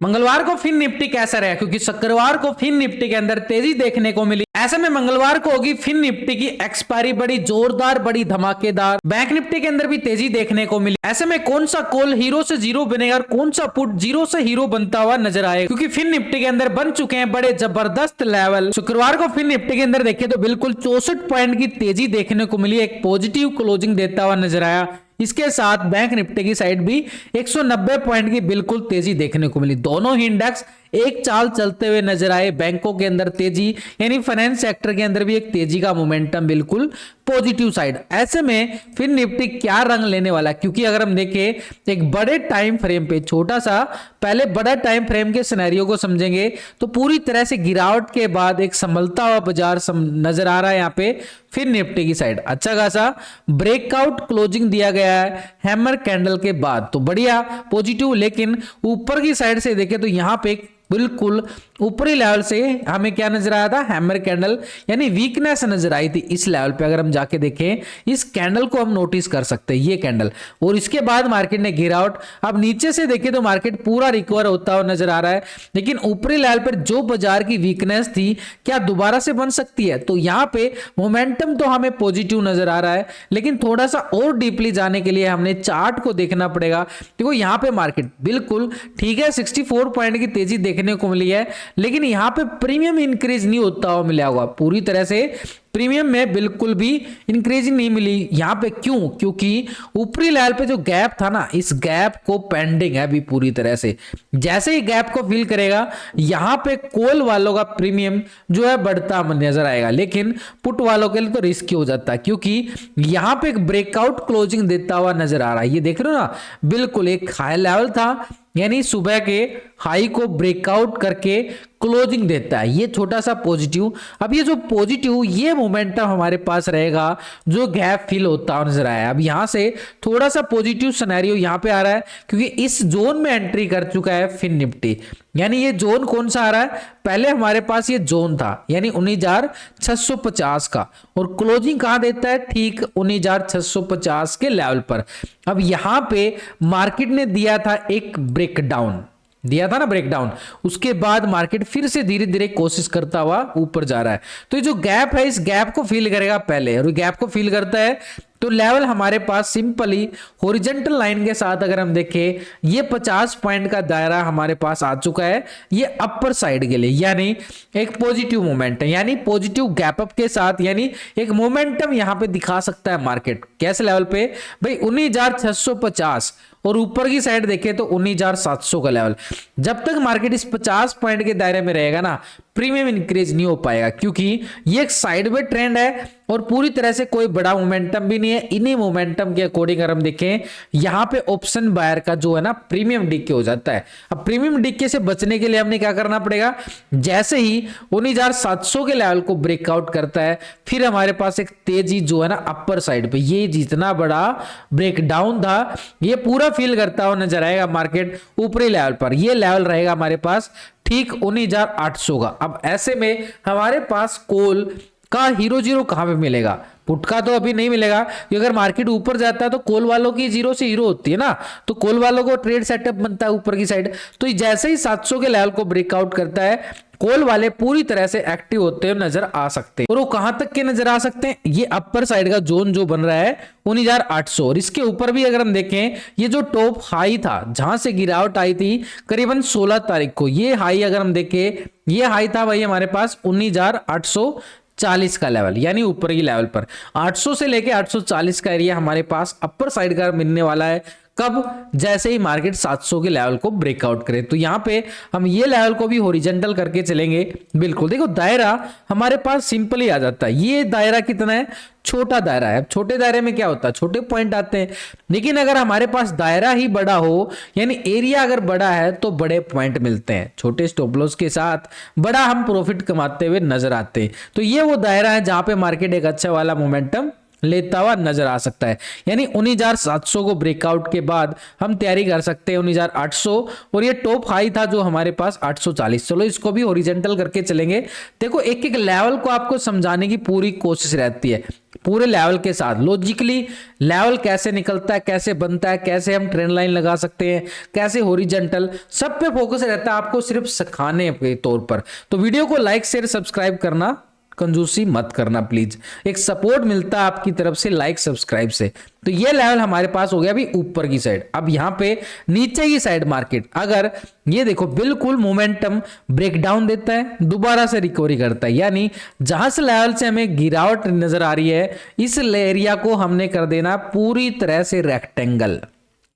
मंगलवार को fin Nifty कैसा रहा, क्योंकि शुक्रवार को फिन निफ्टी के अंदर तेजी देखने को मिली। ऐसे में मंगलवार को होगी फिन निफ्टी की एक्सपायरी बड़ी जोरदार, बड़ी धमाकेदार। बैंक निफ्टी के अंदर भी तेजी देखने को मिली। ऐसे में कौन सा कॉल हीरो से जीरो बनेगा और कौन सा पुट जीरो से हीरो बनता हुआ नजर आएगा, क्योंकि फिन निफ्टी के अंदर बन चुके हैं बड़े जबरदस्त लेवल। शुक्रवार को फिन निफ्टी के अंदर देखें तो बिल्कुल 64 पॉइंट की तेजी देखने को मिली, एक पॉजिटिव क्लोजिंग देता हुआ नजर आया। इसके साथ बैंक निफ्टी की साइड भी 190 पॉइंट की बिल्कुल तेजी देखने को मिली। दोनों ही इंडेक्स एक चाल चलते हुए नजर आए। बैंकों के अंदर तेजी, यानी फाइनेंस सेक्टर के अंदर भी एक तेजी का मोमेंटम बिल्कुल पॉजिटिव साइड। ऐसे में फिर निफ्टी क्या रंग लेने वाला, क्योंकि अगर हम देखें एक बड़े टाइम फ्रेम पे, छोटा सा पहले बड़ा टाइम फ्रेम के सिनेरियो को समझेंगे तो पूरी तरह से गिरावट के बाद एक संभलता हुआ बाजार नजर आ रहा है। यहाँ पे फिर निफ्टी की साइड अच्छा खासा ब्रेकआउट क्लोजिंग दिया गया है हैमर कैंडल के बाद, तो बढ़िया पॉजिटिव। लेकिन ऊपर की साइड से देखें तो यहाँ पे बिल्कुल ऊपरी लेवल से हमें क्या नजर आया था, हैमर कैंडल, यानी वीकनेस नजर आई थी इस लेवल पे। अगर हम जाके देखें इस कैंडल को हम नोटिस कर सकते हैं, ये कैंडल, और इसके बाद मार्केट ने गिरावट। अब नीचे से देखें तो मार्केट पूरा रिकवर होता हुआ नजर आ रहा है, लेकिन ऊपरी लेवल पर जो बाजार की वीकनेस थी क्या दोबारा से बन सकती है? तो यहाँ पे मोमेंटम तो हमें पॉजिटिव नजर आ रहा है, लेकिन थोड़ा सा और डीपली जाने के लिए हमने चार्ट को देखना पड़ेगा। देखो यहाँ पे मार्केट बिल्कुल ठीक है, 64 पॉइंट की तेजी देखने को मिली है, लेकिन यहां पे प्रीमियम इंक्रीज नहीं होता हुआ मिला होगा। पूरी तरह से प्रीमियम में बिल्कुल भी इंक्रीज नहीं मिली यहां पे। क्यों? क्योंकि ऊपरी लेवल पे जो गैप था ना, इस गैप को पेंडिंग है अभी पूरी तरह से। जैसे ही गैप को फिल करेगा यहां पे कॉल वालों का प्रीमियम जो है बढ़ता नजर आएगा, लेकिन पुट वालों के लिए तो रिस्की हो जाता है, क्योंकि यहां पे एक ब्रेकआउट क्लोजिंग देता हुआ नजर आ रहा है। ये देख रहे हो ना, बिल्कुल एक हाई लेवल था, यानी सुबह के हाई को ब्रेकआउट करके क्लोजिंग देता है, ये छोटा सा पॉजिटिव। अब ये जो पॉजिटिव, ये मोमेंटम हमारे पास रहेगा जो गैप फिल होता हुआ नजर आया। अब यहां से थोड़ा सा पॉजिटिव सिनेरियो यहां पे आ रहा है, क्योंकि इस जोन में एंट्री कर चुका है फिन निफ्टी। यानी ये जोन कौन सा आ रहा है, पहले हमारे पास ये जोन था यानी 19,650 का, और क्लोजिंग कहां देता है, ठीक 19,650 के लेवल पर। अब यहां पे मार्केट ने दिया था एक ब्रेकडाउन, दिया था ना ब्रेकडाउन, उसके बाद मार्केट फिर से धीरे धीरे कोशिश करता हुआ ऊपर जा रहा है। तो ये जो गैप है, इस गैप को फिल करेगा पहले, और गैप को फिल करता है तो लेवल हमारे पास सिंपली हॉरिजॉन्टल लाइन के साथ अगर हम देखें, ये 50 पॉइंट का दायरा हमारे पास आ चुका है, ये अपर साइड के लिए, यानी एक पॉजिटिव मोमेंटम, यानी पॉजिटिव गैप अप के साथ, यानी एक मोमेंटम यहां पे दिखा सकता है मार्केट। कैसे लेवल पे भाई, 19,650, और ऊपर की साइड देखें तो 19,700 का लेवल। जब तक मार्केट इस 50 पॉइंट के दायरे में रहेगा ना, प्रीमियम इंक्रीज नहीं हो पाएगा, क्योंकि ये एक साइडवे ट्रेंड है और पूरी तरह से कोई बड़ा मोमेंटम भी नहीं है। इन्हीं मोमेंटम के अकॉर्डिंग अगर हम देखें, यहां पे ऑप्शन बायर का जो है ना प्रीमियम डिके हो जाता है। अब प्रीमियम डिके से बचने के लिए हमने क्या करना पड़ेगा, जैसे ही 19,700 के लेवल को ब्रेकआउट करता है, फिर हमारे पास एक तेजी जो है ना अपर साइड पे, ये जितना बड़ा ब्रेकडाउन था ये पूरा फील करता हुआ नजर आएगा मार्केट ऊपरी लेवल पर। ये लेवल रहेगा हमारे पास ठीक 19,800 का। अब ऐसे में हमारे पास कॉल का हीरो जीरो कहां पे मिलेगा, पुट का तो अभी नहीं मिलेगा, क्योंकि अगर मार्केट ऊपर जाता है तो कॉल वालों की जीरो से हीरो होती है ना, तो कॉल वालों को ट्रेड सेटअप बनता है ऊपर की साइड। तो जैसे ही 700 के लेवल को ब्रेकआउट करता है, कॉल वाले पूरी तरह से एक्टिव होते हुए नजर आ सकते हैं। और वो कहां तक के नजर आ सकते हैं, ये अपर साइड का जोन जो बन रहा है 19,800, और इसके ऊपर भी अगर हम देखें, ये जो टॉप हाई था जहां से गिरावट आई थी करीबन 16 तारीख को, ये हाई अगर हम देखें, ये हाई था भाई हमारे पास 19,840 का लेवल, यानी ऊपर की लेवल पर 800 से लेके 840 का एरिया हमारे पास अपर साइड का मिलने वाला है। कब? जैसे ही मार्केट 700 के लेवल को ब्रेकआउट करे। तो यहां पे हम ये लेवल को भी हॉरिजॉन्टल करके चलेंगे। बिल्कुल देखो, दायरा हमारे पास सिंपल ही आ जाता है। ये दायरा कितना है, छोटा दायरा है। छोटे दायरे में क्या होता है, छोटे पॉइंट आते हैं, लेकिन अगर हमारे पास दायरा ही बड़ा हो, यानी एरिया अगर बड़ा है, तो बड़े पॉइंट मिलते हैं। छोटे स्टॉप लॉस के साथ बड़ा हम प्रॉफिट कमाते हुए नजर आते हैं। तो ये वो दायरा है जहां पे मार्केट एक अच्छा वाला मोमेंटम लेता हुआ नजर आ सकता है। यानी 19,700 को ब्रेकआउट के बाद हम तैयारी कर सकते हैं 19,800, और ये टॉप हाई था जो हमारे पास 840। चलो इसको भी हॉरिजॉन्टल करके चलेंगे। देखो एक एक लेवल को आपको समझाने की पूरी कोशिश रहती है, पूरे लेवल के साथ लॉजिकली लेवल कैसे निकलता है, कैसे बनता है, कैसे हम ट्रेंड लाइन लगा सकते हैं, कैसे हॉरिजॉन्टल, सब पे फोकस रहता है आपको सिर्फ सिखाने के तौर पर। तो वीडियो को लाइक शेयर सब्सक्राइब करना कंजूसी मत करना प्लीज, एक सपोर्ट मिलता है आपकी तरफ से लाइक सब्सक्राइब से। तो ये लेवल हमारे पास हो गया अभी ऊपर की साइड। अब यहां पे नीचे की साइड मार्केट अगर ये देखो बिल्कुल मोमेंटम ब्रेकडाउन देता है, दोबारा से रिकवरी करता है, यानी जहां से लेवल से हमें गिरावट नजर आ रही है इस एरिया को हमने कर देना पूरी तरह से रेक्टेंगल।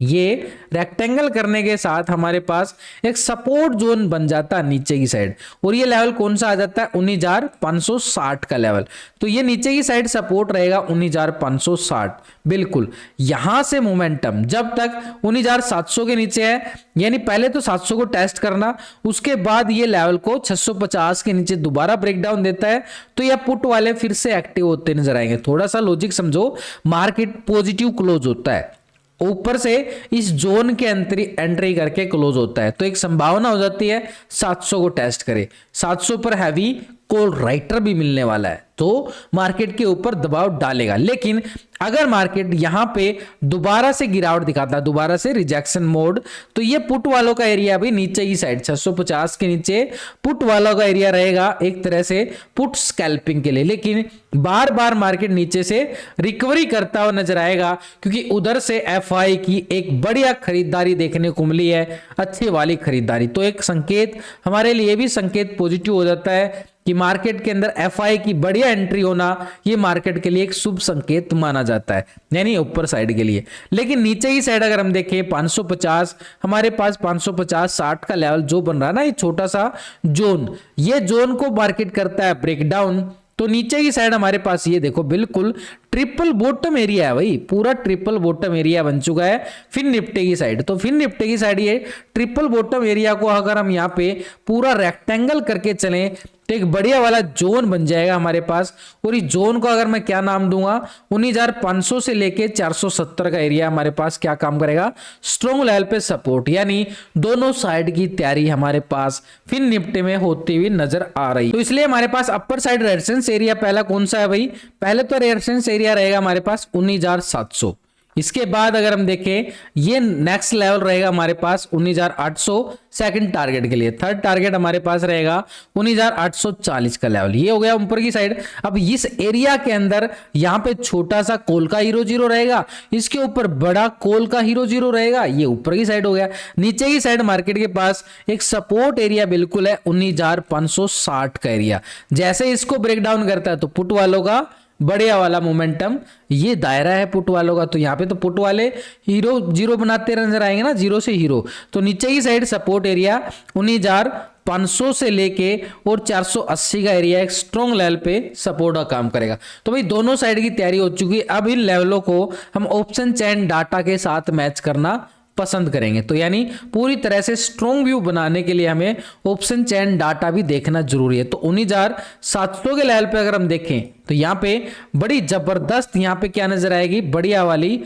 ये रेक्टेंगल करने के साथ हमारे पास एक सपोर्ट जोन बन जाता है नीचे की साइड, और ये लेवल कौन सा आ जाता है 19,560 का लेवल। तो ये नीचे की साइड सपोर्ट रहेगा 19,560 बिल्कुल। यहां से मोमेंटम जब तक 19,700 के नीचे है, यानी पहले तो 700 को टेस्ट करना, उसके बाद ये लेवल को 650 के नीचे दोबारा ब्रेकडाउन देता है, तो ये पुट वाले फिर से एक्टिव होते नजर आएंगे। थोड़ा सा लॉजिक समझो, मार्केट पॉजिटिव क्लोज होता है, ऊपर से इस जोन के एंट्री करके क्लोज होता है, तो एक संभावना हो जाती है 700 को टेस्ट करे, 700 पर हैवी कॉल राइटर भी मिलने वाला है, तो मार्केट के ऊपर दबाव डालेगा। लेकिन अगर मार्केट यहां पे दोबारा से गिरावट दिखाता है, दोबारा से रिजेक्शन मोड, तो ये पुट वालों का एरिया भी नीचे की साइड 650 के नीचे पुट वालों का एरिया रहेगा एक तरह से पुट स्कैल्पिंग के लिए। लेकिन बार बार मार्केट नीचे से रिकवरी करता हुआ नजर आएगा, क्योंकि उधर से एफआई की एक बढ़िया खरीदारी देखने को मिली है, अच्छी वाली खरीदारी। तो एक संकेत हमारे लिए भी संकेत पॉजिटिव हो जाता है कि मार्केट के अंदर एफआई की बढ़िया एंट्री होना ये मार्केट के लिए एक शुभ संकेत माना जाता है, यानी ऊपर साइड के लिए। लेकिन नीचे की साइड अगर हम देखें 550, हमारे पास 550-60 का लेवल जो बन रहा है ना, ये छोटा सा जोन, ये जोन को मार्केट करता है ब्रेकडाउन। तो नीचे की साइड हमारे पास ये देखो बिल्कुल ट्रिपल बॉटम एरिया है भाई, पूरा ट्रिपल बॉटम एरिया बन चुका है फिर निफ्टी की साइड। तो फिर निफ्टी की साइड ये ट्रिपल बॉटम एरिया को अगर हम यहाँ पे पूरा रेक्टेंगल करके चलें तो एक बढ़िया वाला जोन बन जाएगा हमारे पास, और इस जोन को अगर मैं क्या नाम दूंगा 19,500 से लेके 470 का एरिया हमारे पास क्या काम करेगा, स्ट्रॉन्ग लेवल पे सपोर्ट। यानी दोनों साइड की तैयारी हमारे पास फिर निफ्टी में होती हुई नजर आ रही। तो इसलिए हमारे पास अपर साइड रेजिस्टेंस एरिया पहला कौन सा है भाई, पहले तो रेजिस्टेंस एरिया रहेगा हमारे पास 19,700। इसके बाद अगर हम देखें ये नेक्स्ट लेवल रहेगा हमारे पास 19,800 सेकंड टारगेट के लिए। थर्ड टारगेट हमारे पास रहेगा 19,840 का लेवल, ये हो गया ऊपर की साइड। अब इस एरिया के अंदर यहां पे छोटा सा कॉल का हीरो जीरो रहेगा, इसके ऊपर बड़ा कॉल का हीरो जीरो रहेगा, ये ऊपर की साइड हो गया। नीचे की साइड मार्केट के पास एक सपोर्ट एरिया बिल्कुल है 19,560 का एरिया। जैसे इसको ब्रेक डाउन करता है तो पुट वालों का बढ़िया वाला मोमेंटम, ये दायरा है पुट वालों का, तो यहाँ पे तो पुट वाले हीरो जीरो बनाते नजर आएंगे ना, जीरो से हीरो। तो नीचे की साइड सपोर्ट एरिया 19,500 से लेके और 480 का एरिया एक स्ट्रॉन्ग लेवल पे सपोर्ट का काम करेगा। तो भाई दोनों साइड की तैयारी हो चुकी है। अब इन लेवलों को हम ऑप्शन चैन डाटा के साथ मैच करना पसंद करेंगे। तो यानी पूरी तरह से स्ट्रॉन्ग व्यू बनाने के लिए हमें ऑप्शन चैन डाटा भी देखना जरूरी है। तो 19,700 के लेवल पे अगर हम देखें तो यहाँ पे बड़ी जबरदस्त यहाँ पे क्या नजर आएगी, बढ़िया वाली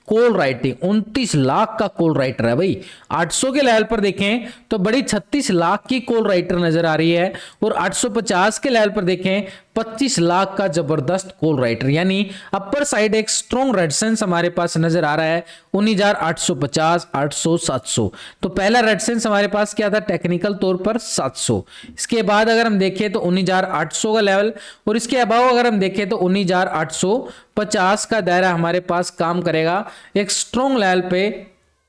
कॉल राइटिंग 29 लाख का कॉल राइटर है भाई। 800 के लेवल पर देखें तो बड़ी 36 लाख की कॉल राइटर नजर आ रही है, और 850 के लेवल पर देखें 25 लाख का जबरदस्त कॉल राइटर। यानी अपर साइड एक स्ट्रॉन्ग रेजिस्टेंस हमारे पास नजर आ रहा है 19,850, 800, 700। तो पहला रेजिस्टेंस हमारे पास क्या था टेक्निकल तौर पर 700। इसके बाद अगर हम देखें तो 19,800 का लेवल, और इसके अलावा अगर हम देखें तो 19,850 का दायरा हमारे पास काम करेगा एक स्ट्रॉन्ग लेवल पे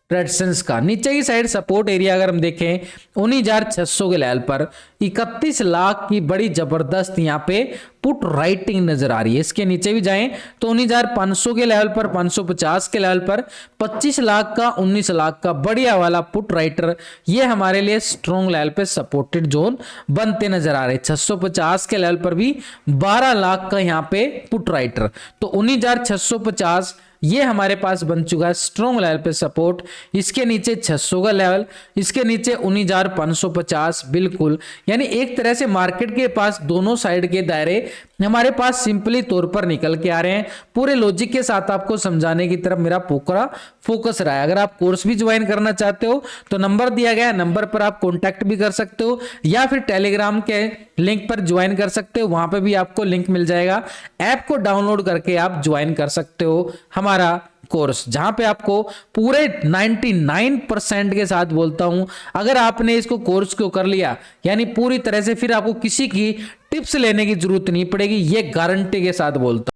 रेजिस्टेंस का। नीचे की साइड सपोर्ट एरिया अगर हम देखें 19,600 के लेवल पर 31 लाख की बड़ी जबरदस्त यहाँ पे पुट राइटिंग नजर आ रही है। इसके नीचे भी जाएं तो 19,500 के लेवल पर, 550 के लेवल पर 25 लाख का, 19 लाख का बढ़िया वाला पुट राइटर, ये हमारे लिए स्ट्रॉन्ग लेवल पे सपोर्टेड जोन बनते नजर आ रहे। 650 के लेवल पर भी 12 लाख का यहाँ पे पुट राइटर। तो 19,650 ये हमारे पास बन चुका है स्ट्रॉन्ग लेवल पे सपोर्ट। इसके नीचे 600 का लेवल, इसके नीचे 19,550 बिल्कुल। यानी एक तरह से मार्केट के पास दोनों साइड के दायरे हमारे पास सिंपली तौर पर निकल के आ रहे हैं। पूरे लॉजिक के साथ आपको समझाने की तरफ मेरा पूरा फोकस रहा है। अगर आप कोर्स भी ज्वाइन करना चाहते हो तो नंबर दिया गया है, नंबर पर आप कांटेक्ट भी कर सकते हो या फिर टेलीग्राम के लिंक पर ज्वाइन कर सकते हो, वहां पे भी आपको लिंक मिल जाएगा। ऐप को डाउनलोड करके आप ज्वाइन कर सकते हो हमारा कोर्स, जहां पे आपको पूरे 99% के साथ बोलता हूं, अगर आपने इसको कोर्स को कर लिया यानी पूरी तरह से, फिर आपको किसी की टिप्स लेने की जरूरत नहीं पड़ेगी, ये गारंटी के साथ बोलता हूं।